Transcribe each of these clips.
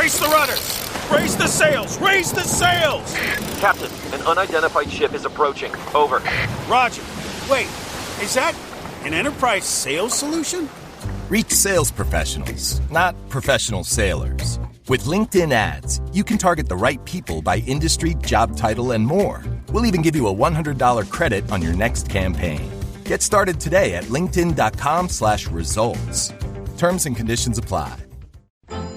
Brace the rudders! Raise the sails! Raise the sails! Captain, an unidentified ship is approaching. Over. Roger. Wait, is that an Enterprise sales solution? Reach sales professionals, not professional sailors. With LinkedIn ads, you can target the right people by industry, job title, and more. We'll even give you a $100 credit on your next campaign. Get started today at linkedin.com/results. Terms and conditions apply.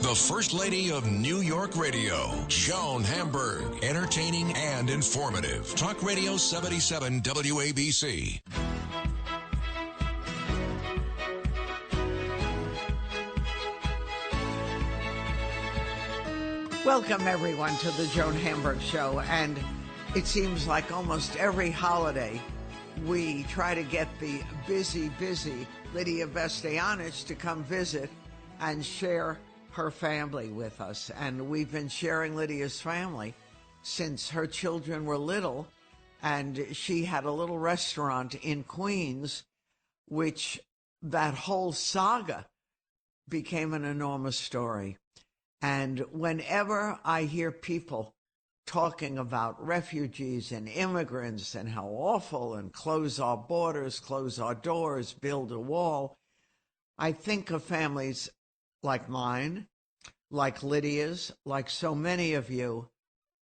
The First Lady of New York Radio, Joan Hamburg. Entertaining and informative. Talk Radio 77 WABC. Welcome, everyone, to the Joan Hamburg Show. And it seems like almost every holiday, we try to get the busy Lidia Bastianich to come visit and share her family with us. And we've been sharing Lydia's family since her children were little. And she had a little restaurant in Queens, which that whole saga became an enormous story. And whenever I hear people talking about refugees and immigrants and how awful and close our borders, close our doors, build a wall, I think of families like mine, like Lydia's, like so many of you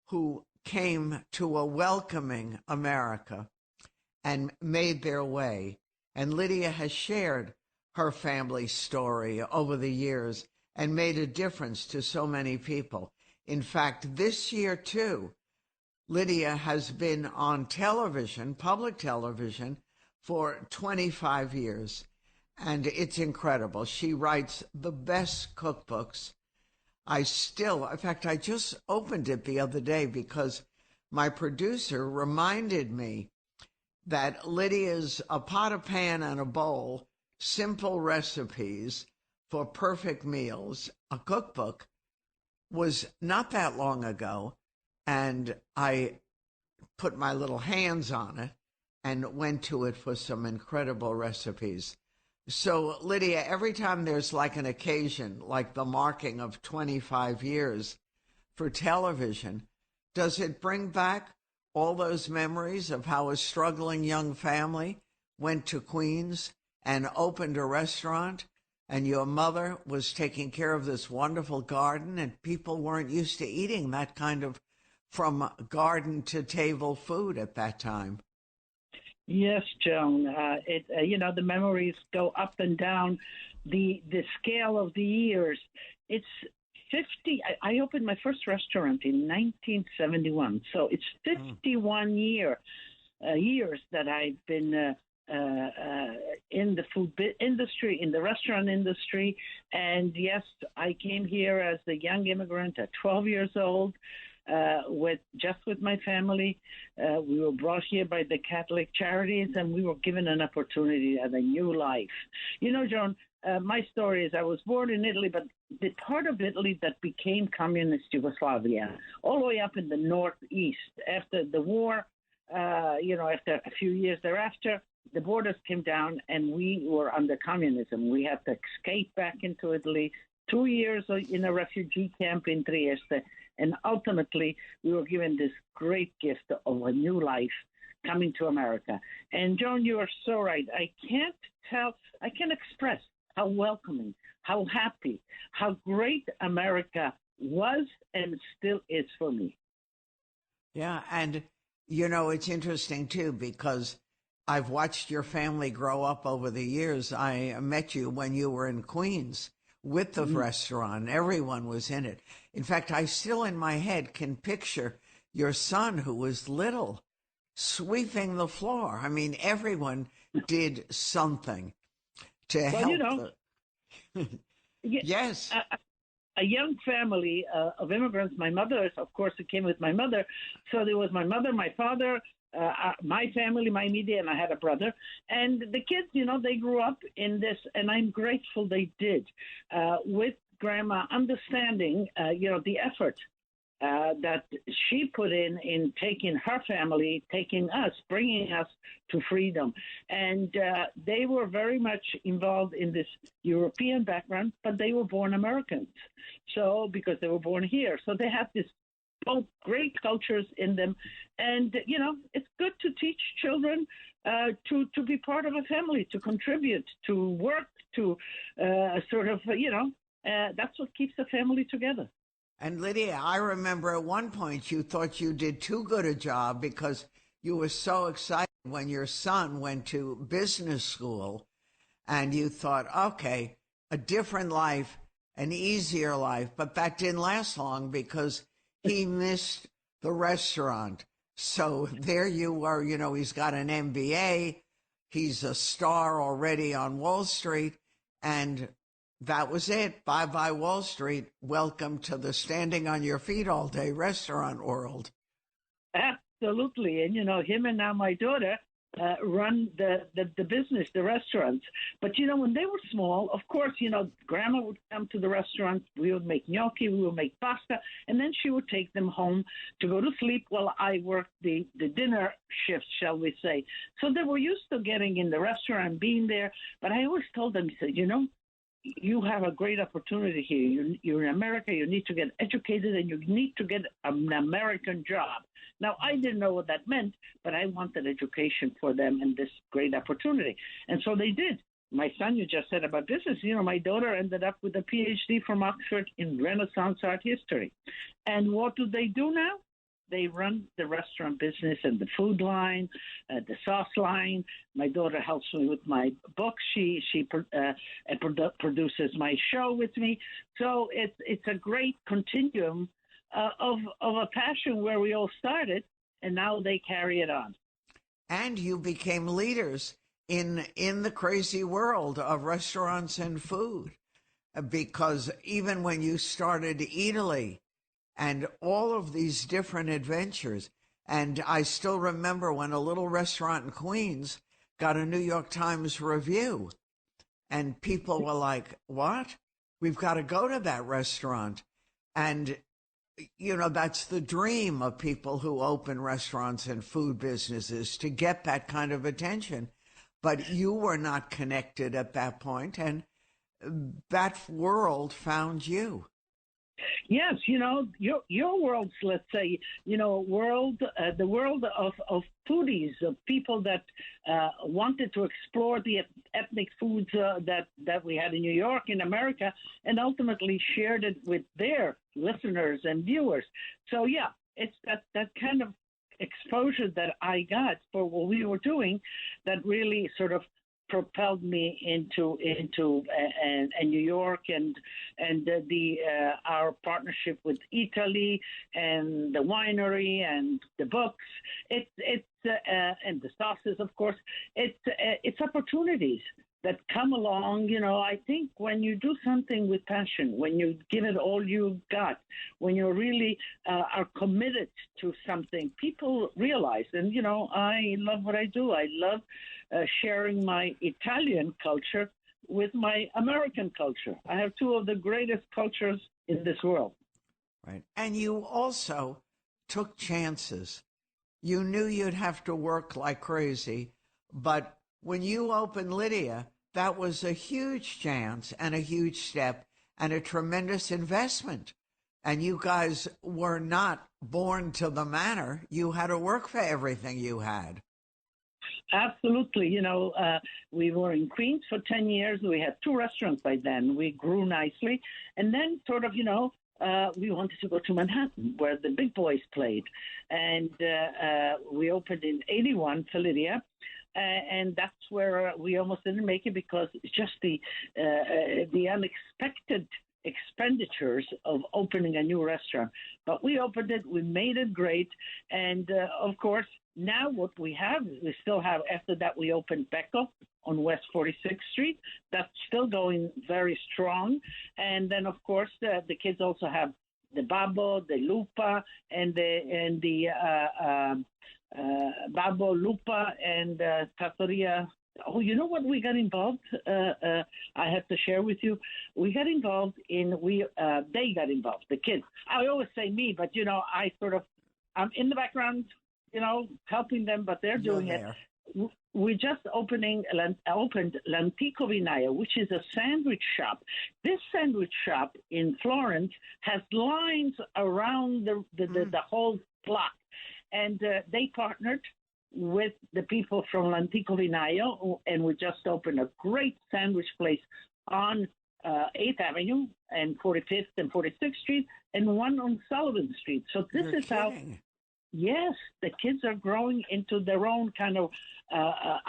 who came to a welcoming America and made their way. And Lidia has shared her family story over the years and made a difference to so many people. In fact, this year, too, Lidia has been on television, public television, for 25 years, and it's incredible. She writes the best cookbooks. In fact, I just opened it the other day because my producer reminded me that Lydia's A Pot, a Pan, and a Bowl, Simple Recipes for Perfect Meals, a cookbook, was not that long ago, and I put my little hands on it and went to it for some incredible recipes. So, Lidia, every time there's like an occasion, like the marking of 25 years for television, does it bring back all those memories of how a struggling young family went to Queens and opened a restaurant, and your mother was taking care of this wonderful garden, and people weren't used to eating that kind of from garden to table food at that time? Yes, Joan. The memories go up and down the scale of the years. It's 50. I opened my first restaurant in 1971, so it's 51 years that I've been in the food industry, in the restaurant industry. And yes, I came here as a young immigrant at 12 years old, with my family. We were brought here by the Catholic Charities, and we were given an opportunity at a new life. You know, Joan, my story is I was born in Italy, but the part of Italy that became communist Yugoslavia, all the way up in the northeast. After the war, after a few years thereafter, the borders came down and we were under communism. We had to escape back into Italy, 2 years in a refugee camp in Trieste, and ultimately we were given this great gift of a new life coming to America. And Joan, you are so right. I can't express how welcoming, how happy, how great America was and still is for me. Yeah, and it's interesting too, because I've watched your family grow up over the years. I met you when you were in Queens with the restaurant. Everyone was in it. In fact, I still in my head can picture your son, who was little, sweeping the floor. I mean, everyone did something to help. Yes. A young family of immigrants. My mother, of course, it came with my mother. So there was my mother, my father, my family, my immediate, and I had a brother. And the kids, they grew up in this, and I'm grateful they did, with Grandma understanding, the effort that she put in taking her family, taking us, bringing us to freedom. And they were very much involved in this European background, but they were born Americans. So, because they were born here. So they have this both great cultures in them. And, it's good to teach children to be part of a family, to contribute, to work, to that's what keeps the family together. And Lydia, I remember at one point you thought you did too good a job because you were so excited when your son went to business school and you thought, okay, a different life, an easier life. But that didn't last long because he missed the restaurant. So there you were, he's got an MBA. He's a star already on Wall Street. And that was it. Bye-bye Wall Street. Welcome to the standing on your feet all day restaurant world. Absolutely. And, him and now my daughter run the business, the restaurants. But, when they were small, of course, Grandma would come to the restaurant. We would make gnocchi. We would make pasta. And then she would take them home to go to sleep while I worked the dinner shifts, shall we say. So they were used to getting in the restaurant and being there. But I always told them, I said, you have a great opportunity here. You're in America. You need to get educated and you need to get an American job. Now, I didn't know what that meant, but I wanted education for them and this great opportunity. And so they did. My son, you just said about business, my daughter ended up with a PhD from Oxford in Renaissance art history. And what do they do now? They run the restaurant business and the food line, the sauce line. My daughter helps me with my books. She produces my show with me. So it's a great continuum of a passion where we all started, and now they carry it on. And you became leaders in the crazy world of restaurants and food, because even when you started Italy, and all of these different adventures. And I still remember when a little restaurant in Queens got a New York Times review. And people were like, what? We've got to go to that restaurant. And, that's the dream of people who open restaurants and food businesses, to get that kind of attention. But you were not connected at that point, and that world found you. Yes, your world's, let's say, world, the world of foodies, of people that wanted to explore the ethnic foods that we had in New York, in America, and ultimately shared it with their listeners and viewers. So, yeah, it's that kind of exposure that I got for what we were doing that really sort of propelled me into New York and our partnership with Italy and the winery and the books. It's and the sauces, of course. It's opportunities that come along. I think when you do something with passion, when you give it all you've got, when you really are committed to something, people realize. And, I love what I do. I love sharing my Italian culture with my American culture. I have two of the greatest cultures in this world. Right. And you also took chances. You knew you'd have to work like crazy, but when you opened Lidia, that was a huge chance and a huge step and a tremendous investment. And you guys were not born to the manor. You had to work for everything you had. Absolutely. We were in Queens for 10 years. We had 2 restaurants by then. We grew nicely. And then sort of, we wanted to go to Manhattan where the big boys played. And we opened in 81 for Lidia. And that's where we almost didn't make it because just the unexpected expenditures of opening a new restaurant. But we opened it, we made it great, and of course, now what we still have, after that we opened Becco on West 46th Street. That's still going very strong. And then, of course, the kids also have the Babbo, the Lupa, and the Babbo, Lupa, and Trattoria Oh, you know what we got involved? I have to share with you. We got involved they got involved, the kids. I always say me, but, I'm in the background, helping them, but they're doing it. We just opened L'Antico Vinaio, which is a sandwich shop. This sandwich shop in Florence has lines around the whole block. And they partnered with the people from L'Antico Vinaio, and we just opened a great sandwich place on 8th Avenue and 45th and 46th Street, and one on Sullivan Street. So this is how, yes, the kids are growing into their own kind of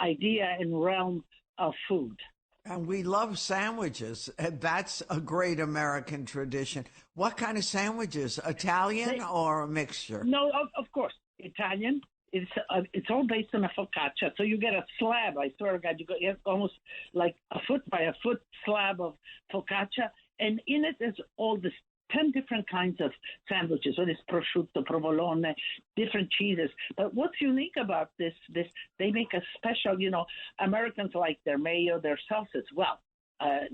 idea and realm of food. And we love sandwiches. That's a great American tradition. What kind of sandwiches? Italian or a mixture? No, of course, Italian. It's all based on a focaccia. So you get a slab. I swear to God, you have almost like a foot by a foot slab of focaccia, and in it is all this 10 different kinds of sandwiches. So there's prosciutto, provolone, different cheeses. But what's unique about this, they make a special, Americans like their mayo, their sauces. Well,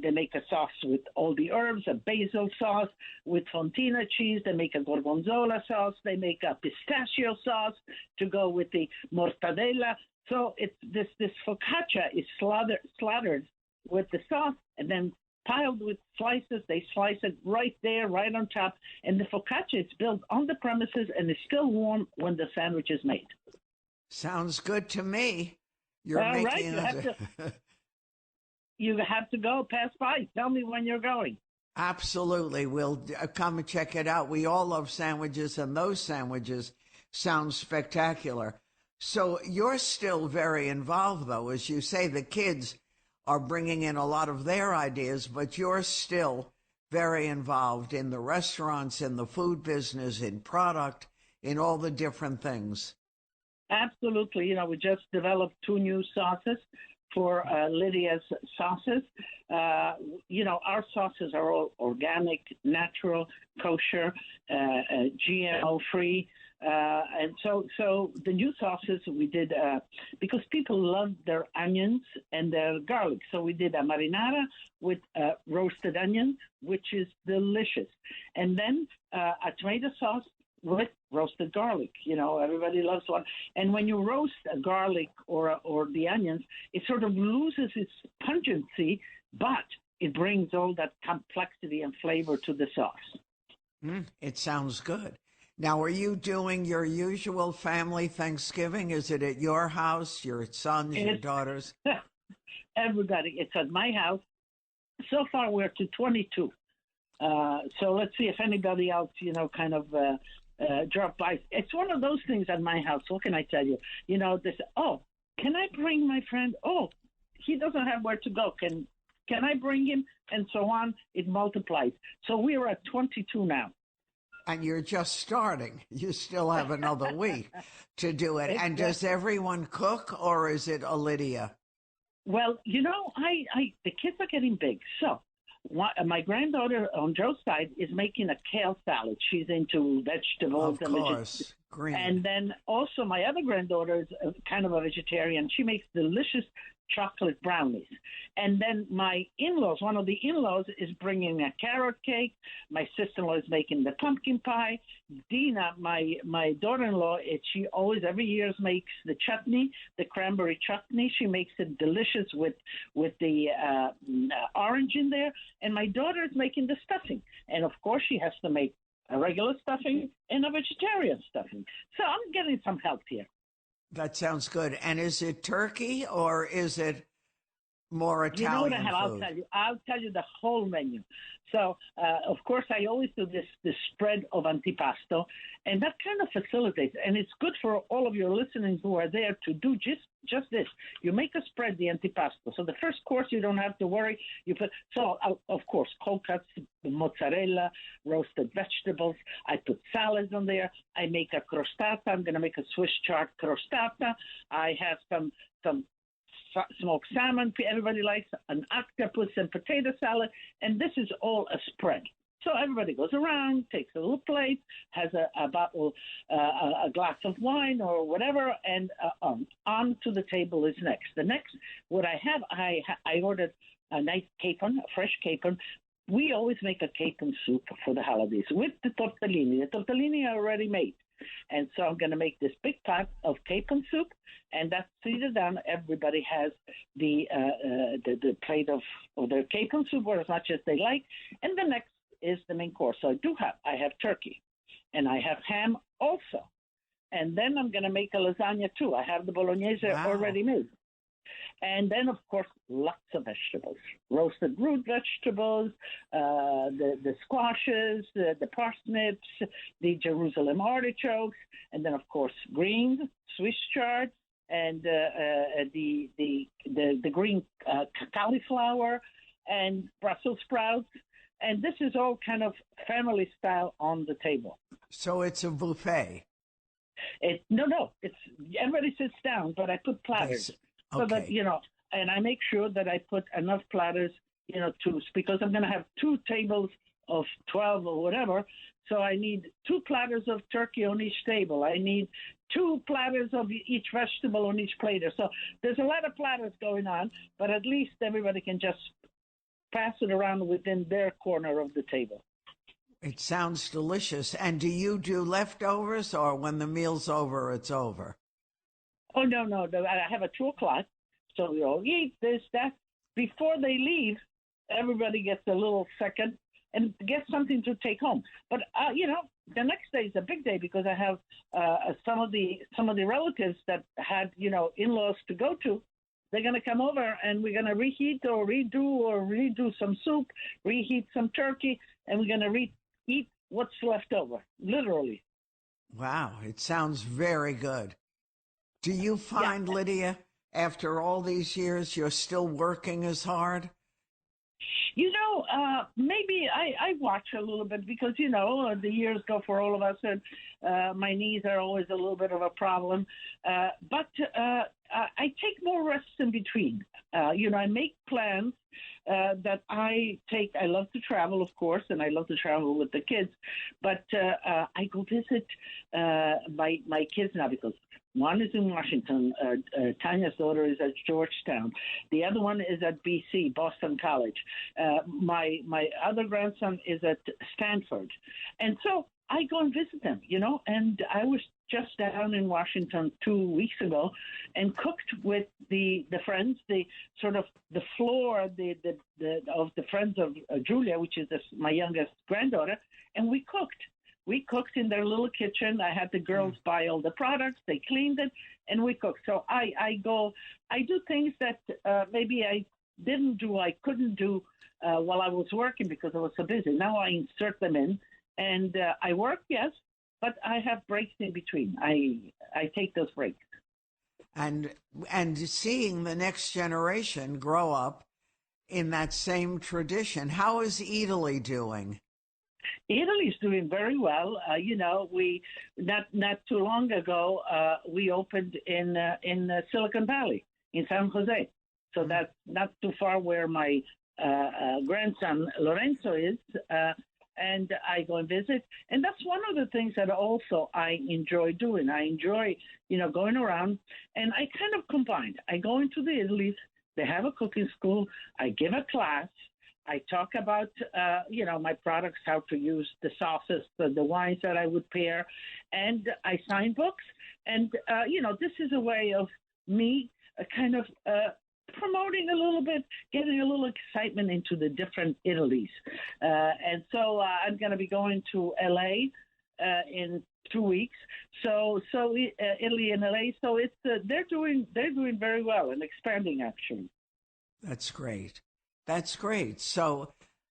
they make a sauce with all the herbs, a basil sauce with fontina cheese. They make a gorgonzola sauce. They make a pistachio sauce to go with the mortadella. So it's this focaccia is slathered with the sauce and then piled with slices. They slice it right there, right on top. And the focaccia is built on the premises and is still warm when the sandwich is made. Sounds good to me. You're making right. You have to go pass by. Tell me when you're going. Absolutely. We'll come and check it out. We all love sandwiches, and those sandwiches sound spectacular. So you're still very involved, though. As you say, the kids are bringing in a lot of their ideas, but you're still very involved in the restaurants, in the food business, in product, in all the different things. Absolutely. We just developed 2 new sauces for Lidia's sauces. Our sauces are all organic, natural, kosher, GMO-free. And so the new sauces we did, because people love their onions and their garlic. So we did a marinara with roasted onions, which is delicious. And then a tomato sauce with roasted garlic. Everybody loves one. And when you roast a garlic or the onions, it sort of loses its pungency, but it brings all that complexity and flavor to the sauce. It sounds good. Now, are you doing your usual family Thanksgiving? Is it at your house, your sons, your daughters? Everybody. It's at my house. So far, we're to 22. So let's see if anybody else, drop by. It's one of those things at my house. What can I tell you? They say, "Oh, can I bring my friend? Oh, he doesn't have where to go. Can I bring him?" And so on. It multiplies. So we're at 22 now. And you're just starting. You still have another week to do it. And does everyone cook, or is it a Lidia? Well, the kids are getting big. So my granddaughter on Joe's side is making a kale salad. She's into vegetables. Of course, green. And then also my other granddaughter is kind of a vegetarian. She makes delicious chocolate brownies. And then my in-laws, one of the in-laws is bringing a carrot cake. My sister-in-law is making the pumpkin pie. Dina, my daughter-in-law, she always every year makes the chutney, the cranberry chutney. She makes it delicious with the orange in there. And my daughter is making the stuffing. And, of course, she has to make a regular stuffing and a vegetarian stuffing. So I'm getting some help here. That sounds good. And is it turkey or is it more Italian food? I'll tell you the whole menu. So, of course, I always do this spread of antipasto, and that kind of facilitates. And it's good for all of your listeners who are there to do just this. You make a spread, the antipasto. So the first course, you don't have to worry. Of course, cold cuts, mozzarella, roasted vegetables. I put salads on there. I make a crostata. I'm going to make a Swiss chard crostata. I have some smoked salmon everybody likes, an octopus and potato salad, and this is all a spread. So everybody goes around, takes a little plate, has a bottle, a glass of wine or whatever, and on to the table is next. The next, what I have, I ordered a nice capon, a fresh capon. We always make a capon soup for the holidays with the tortellini. The tortellini are already made. And so I'm going to make this big pot of capon soup, and that's seated down. Everybody has the plate of their capon soup, or as much as they like. And the next is the main course. So I have turkey, and I have ham also. And then I'm going to make a lasagna too. I have the bolognese already made. And then, of course, lots of vegetables, roasted root vegetables, the squashes, the parsnips, the Jerusalem artichokes, and then, of course, greens, Swiss chard, and the green cauliflower and Brussels sprouts. And this is all kind of family style on the table. So it's a buffet. No, it's everybody sits down, but I put platters. So that, and I make sure that I put enough platters, because I'm going to have 2 tables of 12 or whatever. So I need 2 platters of turkey on each table. I need 2 platters of each vegetable on each platter. So there's a lot of platters going on, but at least everybody can just pass it around within their corner of the table. It sounds delicious. And do you do leftovers, or when the meal's over, it's over? Oh, no. I have a 2 o'clock. So we all eat this, that. Before they leave, everybody gets a little second and gets something to take home. But, the next day is a big day because I have some of the relatives that had, in-laws to go to. They're going to come over, and we're going to reheat or redo some soup, reheat some turkey, and we're going to eat what's left over, literally. Wow, it sounds very good. Do you find, Lydia, after all these years, you're still working as hard? Maybe I watch a little bit because, the years go for all of us, and my knees are always a little bit of a problem. But I take more rests in between. I make plans that I take. I love to travel, of course, and I love to travel with the kids. But I go visit my kids now because one is in Washington. Tanya's daughter is at Georgetown. The other one is at BC, Boston College. My other grandson is at Stanford. And so I go and visit them, and I was just down in Washington 2 weeks ago and cooked with the friends, the sort of the floor of the friends of Julia, which is my youngest granddaughter, and we cooked. We cooked in their little kitchen. I had the girls buy all the products. They cleaned it, and we cooked. So I do things that maybe I couldn't do while I was working because I was so busy. Now I insert them in, and I work, yes, but I have breaks in between. I take those breaks. And seeing the next generation grow up in that same tradition. How is Italy doing? Italy's doing very well. We not too long ago we opened in Silicon Valley in San Jose, so that's not too far where my grandson Lorenzo is, and I go and visit. And that's one of the things that also I enjoy doing. I enjoy going around, and I kind of combine. I go into the Italy's. They have a cooking school. I give a class. I talk about, my products, how to use the sauces, the wines that I would pair, and I sign books. And, this is a way of me kind of promoting a little bit, getting a little excitement into the different Italies. And so I'm going to be going to L.A. In 2 weeks. So Italy and L.A. So it's they're doing very well and expanding, actually. That's great. That's great. So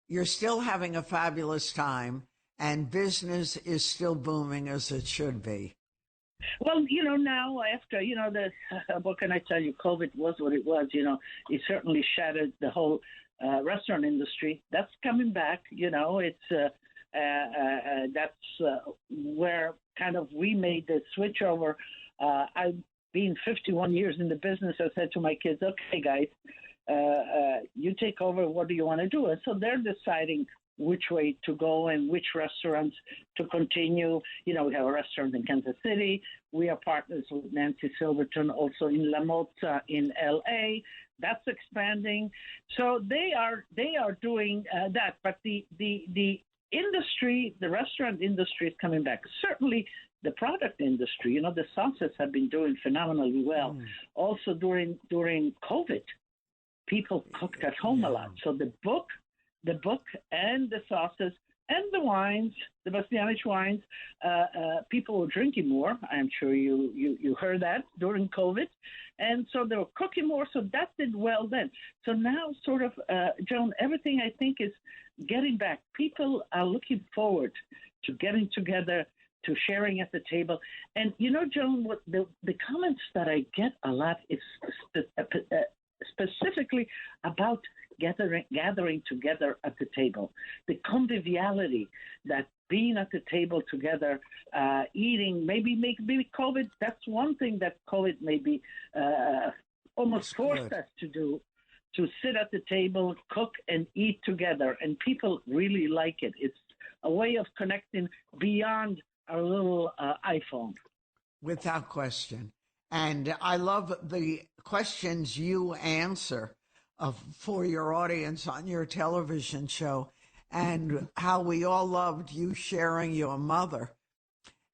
you're still having a fabulous time, and business is still booming as it should be. Well, now after, what can I tell you? COVID was what it was. It certainly shattered the whole restaurant industry. That's coming back. It's that's where kind of we made the switch over. I've been 51 years in the business. I said to my kids, okay, guys, you take over. What do you want to do? And so they're deciding which way to go and which restaurants to continue. You know, we have a restaurant in Kansas City. We are partners with Nancy Silverton also in La Mozza in L.A. That's expanding. So they are doing that. But the industry, the restaurant industry is coming back. Certainly the product industry, you know, the sauces have been doing phenomenally well. Also during COVID, people cooked at home a lot. So the book and the sauces and the wines, the Bastianich wines, people were drinking more. I'm sure you heard that during COVID. And so they were cooking more, so that did well then. So now sort of, Joan, everything I think is getting back. People are looking forward to getting together, to sharing at the table. And, you know, Joan, what the comments that I get a lot is specifically about gathering together at the table, the conviviality that being at the table together, eating, maybe COVID, that's one thing that COVID maybe almost forced us to do, to sit at the table, cook and eat together. And people really like it. It's a way of connecting beyond our little iPhone. Without question. And I love the questions you answer for your audience on your television show, and how we all loved you sharing your mother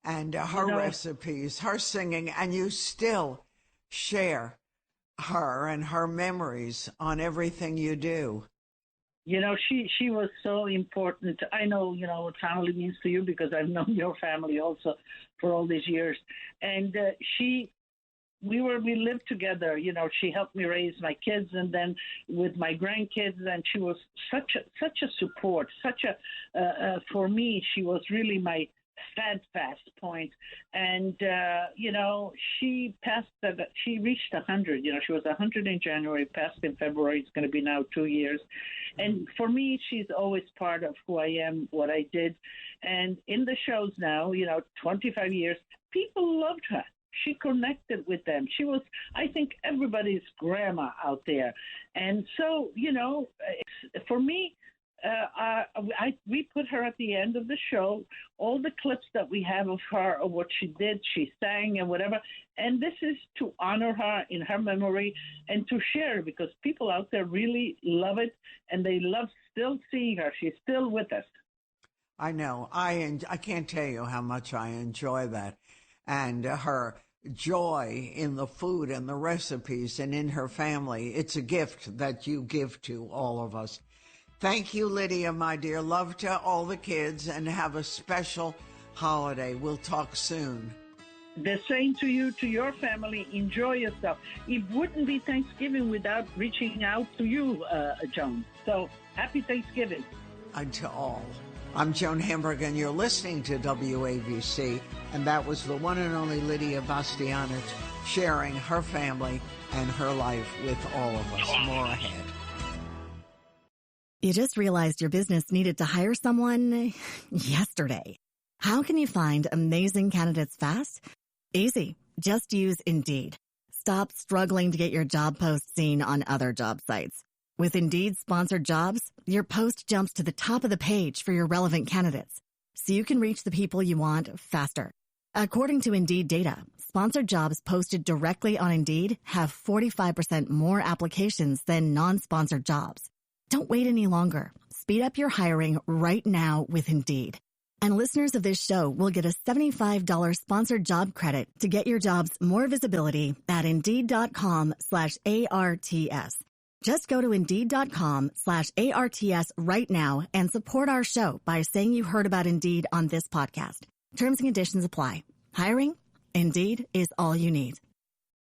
and her recipes, her singing, and you still share her and her memories on everything you do. You know, she was so important. I know, you know, what family means to you because I've known your family also for all these years. And we lived together. You know, she helped me raise my kids and then with my grandkids. And she was such a support, for me, she was really my steadfast point. And, you know, she reached 100. You know, she was 100 in January, passed in February. It's going to be now 2 years. And for me, she's always part of who I am, what I did. And in the shows now, you know, 25 years, people loved her. She connected with them. She was, I think, everybody's grandma out there. And so, you know, for me, we put her at the end of the show, all the clips that we have of her, of what she did, she sang and whatever. And this is to honor her in her memory and to share, because people out there really love it and they love still seeing her. She's still with us. I know. I can't tell you how much I enjoy that. And her joy in the food and the recipes and in her family. It's a gift that you give to all of us. Thank you, Lidia, my dear. Love to all the kids, and have a special holiday. We'll talk soon. The same to you, to your family. Enjoy yourself. It wouldn't be Thanksgiving without reaching out to you, Joan. So happy Thanksgiving. And to all. I'm Joan Hamburg, and you're listening to WABC. And that was the one and only Lidia Bastianich sharing her family and her life with all of us. More ahead. You just realized your business needed to hire someone yesterday. How can you find amazing candidates fast? Easy. Just use Indeed. Stop struggling to get your job post seen on other job sites. With Indeed sponsored jobs, your post jumps to the top of the page for your relevant candidates, so you can reach the people you want faster. According to Indeed data, sponsored jobs posted directly on Indeed have 45% more applications than non-sponsored jobs. Don't wait any longer. Speed up your hiring right now with Indeed. And listeners of this show will get a $75 sponsored job credit to get your jobs more visibility at Indeed.com/ARTS. Just go to Indeed.com/ARTS right now and support our show by saying you heard about Indeed on this podcast. Terms and conditions apply. Hiring? Indeed is all you need.